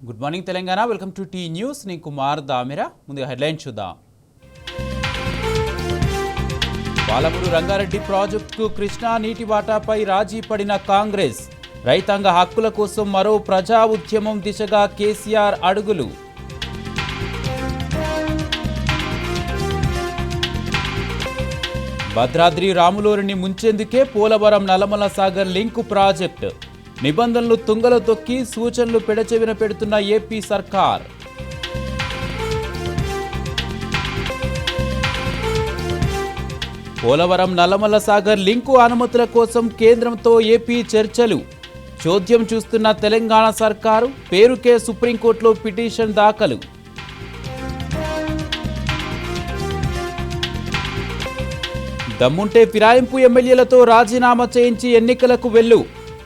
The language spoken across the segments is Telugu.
Good morning Telangana. Welcome to T news. నేను కుమార్ దామిరా. ముందుగా హెడ్లైన్ చూద్దాం. పాలమూరు రంగారెడ్డి ప్రాజెక్టుకు కృష్ణా నీటి వాటాపై రాజీ పడిన కాంగ్రెస్. రైతాంగ హక్కుల కోసం మరో ప్రజా ఉద్యమం దిశగా కేసీఆర్ అడుగులు. భద్రాద్రి రాములూరిని ముంచేందుకే పోలవరం నల్లమల సాగర్ లింకు ప్రాజెక్టు. నిబంధనలు తుంగలో తొక్కి సూచనలు పెడచెవిన పెడుతున్న ఏపీ సర్కార్. పోలవరం నల్లమల సాగర్ లింకు అనుమతుల కోసం కేంద్రంతో ఏపీ చర్చలు. చోద్యం చూస్తున్న తెలంగాణ సర్కారు. పేరుకే సుప్రీంకోర్టులో పిటిషన్ దాఖలు. దమ్ముంటే ఫిరాయింపు ఎమ్మెల్యేలతో రాజీనామా చేయించి ఎన్నికలకు వెళ్ళు.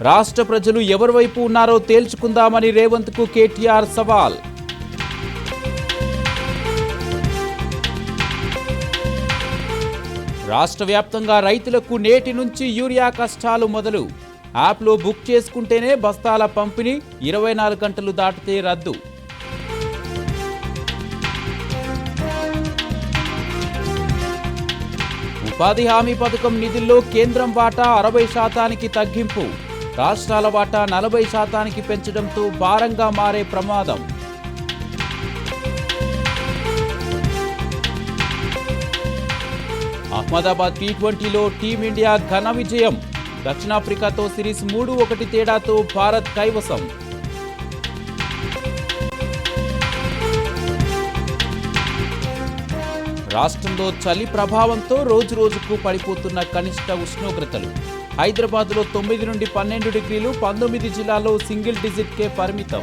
రాష్ట్ర ప్రజలు ఎవరి వైపు ఉన్నారో తేల్చుకుందామని రేవంత్కు కేటీఆర్ సవాల్. రాష్ట్ర వ్యాప్తంగా రైతులకు నేటి నుంచి యూరియా కష్టాలు మొదలు. యాప్లో బుక్ చేసుకుంటేనే బస్తాల పంపిణీ. 24 గంటలు దాటితే రద్దు. ఉపాధి హామీ పథకం నిధుల్లో కేంద్రం వాటా 60% తగ్గింపు. రాష్ట్రాల వాటా 40% పెంచడంతో భారంగా మారే ప్రమాదం. అహ్మదాబాద్ టీ20లో టీమిండియా ఘన విజయం. దక్షిణాఫ్రికాతో సిరీస్ 3-1 తేడాతో భారత్ కైవసం. రాష్ట్రంలో చలి ప్రభావంతో రోజురోజుకు పడిపోతున్న కనిష్ట ఉష్ణోగ్రతలు. హైదరాబాద్లో 9 నుండి 12 డిగ్రీలు, 19 జిల్లాల్లో సింగిల్ డిజిట్కే పరిమితం.